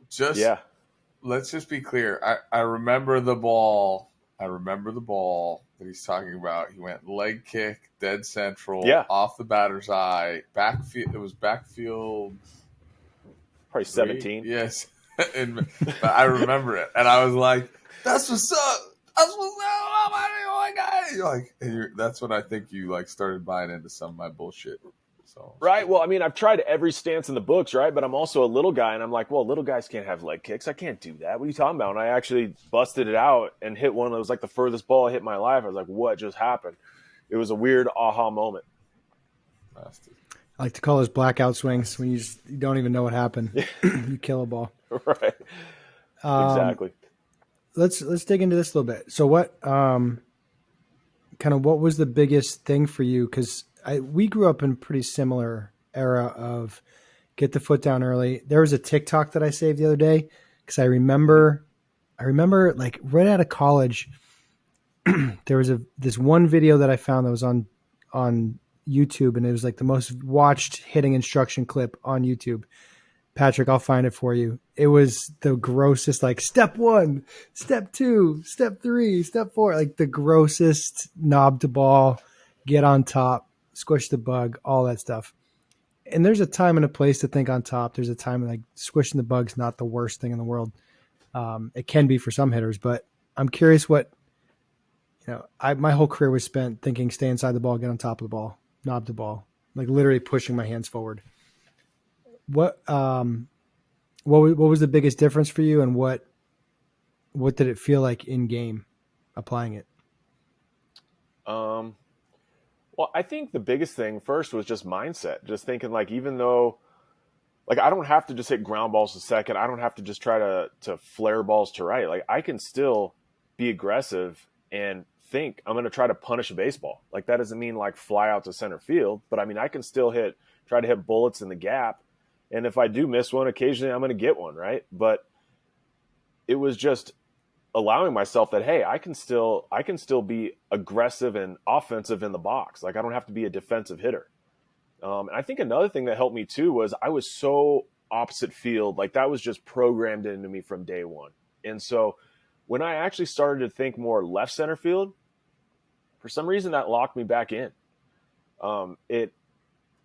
just Yeah. let's just be clear. I remember the ball. I remember the ball that he's talking about. He went leg kick, dead central, Yeah. off the batter's eye, backfield. It was backfield Probably 3. 17. Yes, but I remember it, and I was like, "That's what's up. That's what's up. Oh my god!" You're like, that's when I think you like started buying into some of my bullshit. So Right. Well, I mean, I've tried every stance in the books, right? But I'm also a little guy, and I'm like, well, little guys can't have leg kicks. I can't do that. What are you talking about? And I actually busted it out and hit one that was like the furthest ball I hit in my life. I was like, what just happened? It was a weird aha moment. nasty. I like to call those blackout swings when you don't even know what happened. You kill a ball. Right. Exactly. Let's dig into this a little bit. So what what was the biggest thing for you? Because we grew up in a pretty similar era of get the foot down early. There was a TikTok that I saved the other day because I remember like right out of college, there was this one video that I found that was on YouTube, and it was like the most watched hitting instruction clip on YouTube. Patrick, I'll find it for you. It was the grossest, like step 1, step 2, step 3, step 4, like the grossest knob to ball, get on top, squish the bug, all that stuff. And there's a time and a place to think on top. There's a time like squishing the bug's not the worst thing in the world. It can be for some hitters, but I'm curious what, my whole career was spent thinking stay inside the ball, get on top of the ball, knob to ball, like literally pushing my hands forward. What was the biggest difference for you, and what did it feel like in game applying it? Well, I think the biggest thing first was just mindset. Just thinking like, even though like I don't have to just hit ground balls to second, I don't have to just try to flare balls to right. Like I can still be aggressive and think I'm going to try to punish a baseball. Like that doesn't mean like fly out to center field, but I mean I can still try to hit bullets in the gap. And if I do miss one, occasionally I'm going to get one, right? But it was just allowing myself that, hey, I can still be aggressive and offensive in the box. Like I don't have to be a defensive hitter. And I think another thing that helped me too was I was so opposite field. Like that was just programmed into me from day one. And so when I actually started to think more left center field, for some reason that locked me back in.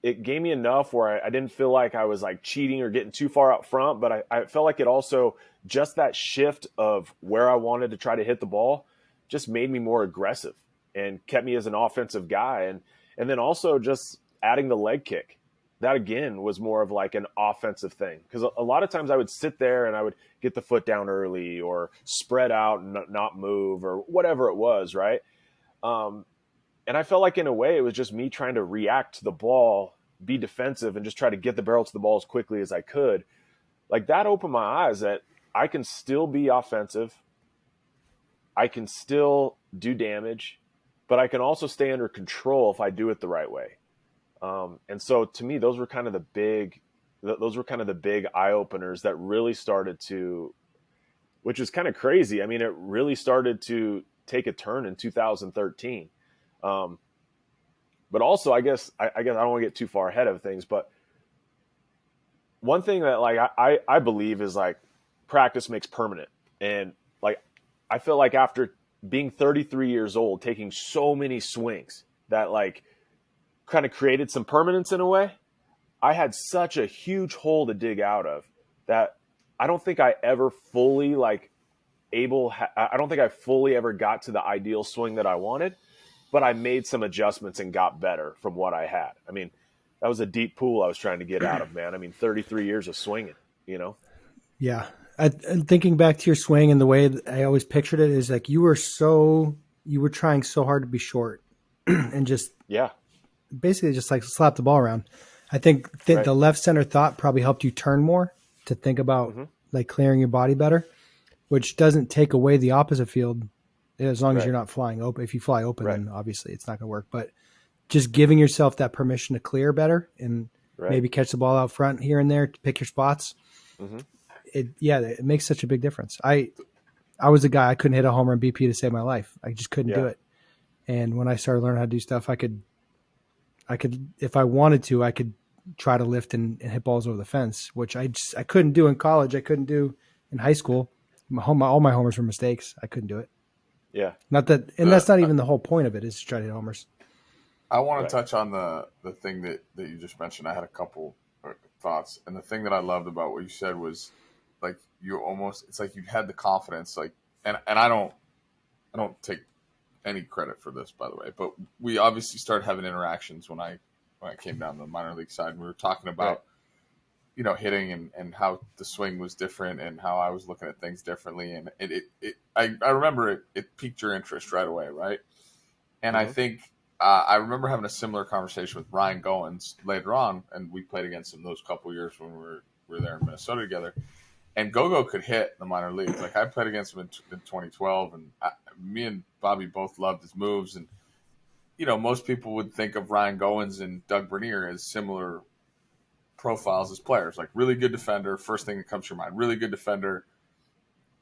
It gave me enough where I didn't feel like I was like cheating or getting too far out front, but I felt like it also just that shift of where I wanted to try to hit the ball just made me more aggressive and kept me as an offensive guy. And then also just adding the leg kick. That again was more of like an offensive thing. Because a lot of times I would sit there and I would get the foot down early or spread out and not move or whatever it was, right? And I felt like in a way it was just me trying to react to the ball, be defensive, and just try to get the barrel to the ball as quickly as I could. Like that opened my eyes that I can still be offensive. I can still do damage, but I can also stay under control if I do it the right way. And so to me, those were kind of the big eye openers that really started to, which is kind of crazy. I mean, it really started to take a turn in 2013. But also, I guess I don't want to get too far ahead of things, but one thing that like I believe is like practice makes permanent. And like I feel like after being 33 years old, taking so many swings that like kind of created some permanence in a way, I had such a huge hole to dig out of that I don't think I ever fully I don't think I fully ever got to the ideal swing that I wanted. But I made some adjustments and got better from what I had. I mean, that was a deep pool I was trying to get out of, man. I mean, 33 years of swinging, you know? Yeah. And thinking back to your swing and the way that I always pictured it is like you were trying so hard to be short and just basically just like slap the ball around. I think Right. the left center thought probably helped you turn more to think about like clearing your body better, which doesn't take away the opposite field. As long as you're not flying open. If you fly open, then obviously it's not going to work. But just giving yourself that permission to clear better and maybe catch the ball out front here and there to pick your spots. It makes such a big difference. I was a guy, I couldn't hit a homer in BP to save my life. I just couldn't do it. And when I started learning how to do stuff, I could, if I wanted to, I could try to lift and hit balls over the fence, which I couldn't do in college. I couldn't do in high school. All my homers were mistakes. I couldn't do it. Yeah. Not that, and that's not even the whole point of it, is to try to hit homers. I want to Right. touch on the thing that you just mentioned. I had a couple thoughts, and the thing that I loved about what you said was like it's like you had the confidence, like, and I don't take any credit for this, by the way, but we obviously started having interactions when I came down the minor league side, and we were talking about hitting and how the swing was different and how I was looking at things differently, and I remember it piqued your interest right away, right? And I think I remember having a similar conversation with Ryan Goins later on, and we played against him those couple of years when we were there in Minnesota together. And Gogo could hit in the minor leagues. Like, I played against him in 2012, and me and Bobby both loved his moves. And most people would think of Ryan Goins and Doug Bernier as similar profiles as players. Like, really good defender, first thing that comes to your mind. Really good defender,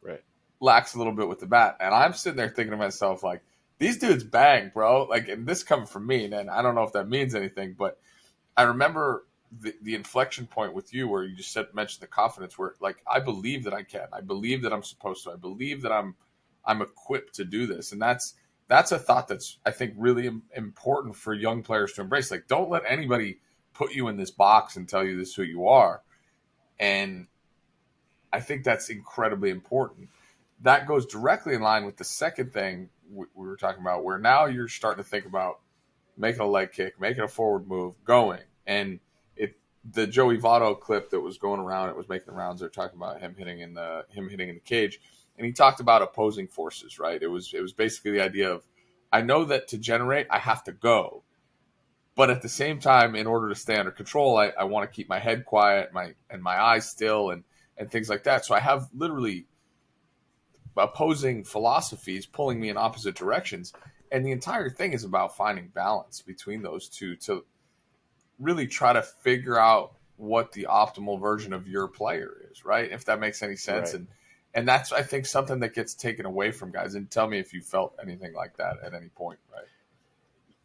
Right? lacks a little bit with the bat. And I'm sitting there thinking to myself, like, these dudes bang, bro. Like, and this coming from me, and I don't know if that means anything, but I remember the inflection point with you where you just mentioned the confidence, where, like, I believe that I can. I believe that I'm supposed to. I believe that I'm equipped to do this. And that's a thought that's, I think, really important for young players to embrace. Like, don't let anybody put you in this box and tell you this is who you are. And I think that's incredibly important. That goes directly in line with the second thing we were talking about, where now you're starting to think about making a leg kick, making a forward move, going. And the Joey Votto clip that was going around, it was making the rounds. They're talking about him hitting in the cage, and he talked about opposing forces. Right? It was basically the idea of, I know that to generate, I have to go, but at the same time, in order to stay under control, I want to keep my head quiet, my eyes still, and things like that. So I have literally opposing philosophies pulling me in opposite directions, and the entire thing is about finding balance between those two to really try to figure out what the optimal version of your player is, right? If that makes any sense. Right. And that's, I think, something that gets taken away from guys. And tell me if you felt anything like that at any point, right?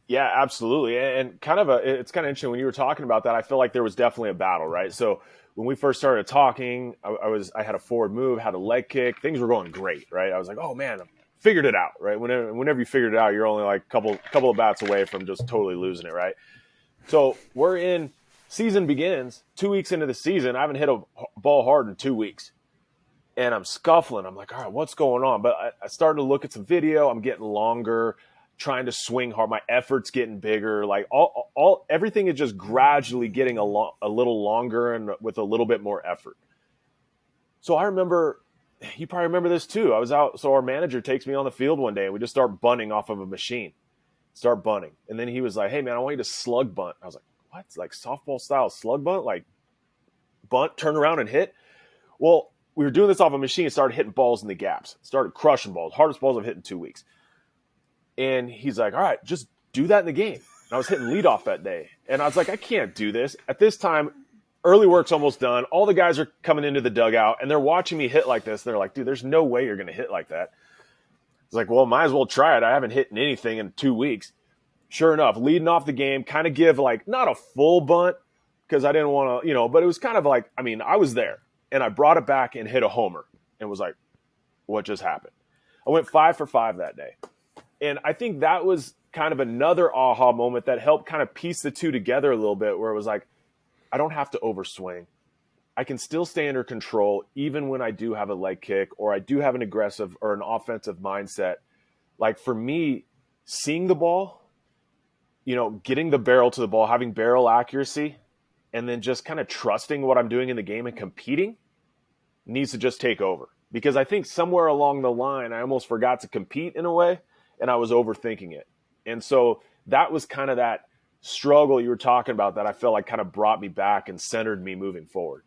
Yeah, absolutely. And it's kind of interesting when you were talking about that. I feel like there was definitely a battle, right? So when we first started talking, I had a forward move, had a leg kick. Things were going great, right? I was like, oh man, I figured it out, right? Whenever you figured it out, you're only like a couple of bats away from just totally losing it, right? So season begins 2 weeks into the season. I haven't hit a ball hard in 2 weeks, and I'm scuffling. I'm like, all right, what's going on? But I started to look at some video. I'm getting longer, trying to swing hard. My effort's getting bigger. Like everything is just gradually getting a little longer and with a little bit more effort. So I remember, you probably remember this too. I was out. So our manager takes me on the field one day, and we just start bunting off of a machine. Start bunting. And then he was like, hey man, I want you to slug bunt. I was like, what? Like softball style slug bunt? Like bunt, turn around and hit? Well, we were doing this off a machine, started hitting balls in the gaps, started crushing balls, hardest balls I've hit in 2 weeks. And he's like, all right, just do that in the game. And I was hitting leadoff that day. And I was like, I can't do this. At this time, early work's almost done. All the guys are coming into the dugout, and they're watching me hit like this. They're like, dude, there's no way you're going to hit like that. It's like, well, might as well try it. I haven't hit anything in 2 weeks. Sure enough, leading off the game, kind of give like not a full bunt because I didn't want to, but it was kind of like, I mean, I was there and I brought it back and hit a homer and was like, what just happened? I went 5 for 5 that day. And I think that was kind of another aha moment that helped kind of piece the two together a little bit, where it was like, I don't have to overswing. I can still stay under control even when I do have a leg kick or I do have an aggressive or an offensive mindset. Like for me, seeing the ball, getting the barrel to the ball, having barrel accuracy, and then just kind of trusting what I'm doing in the game and competing needs to just take over. Because I think somewhere along the line, I almost forgot to compete in a way, and I was overthinking it. And so that was kind of that struggle you were talking about that I felt like kind of brought me back and centered me moving forward.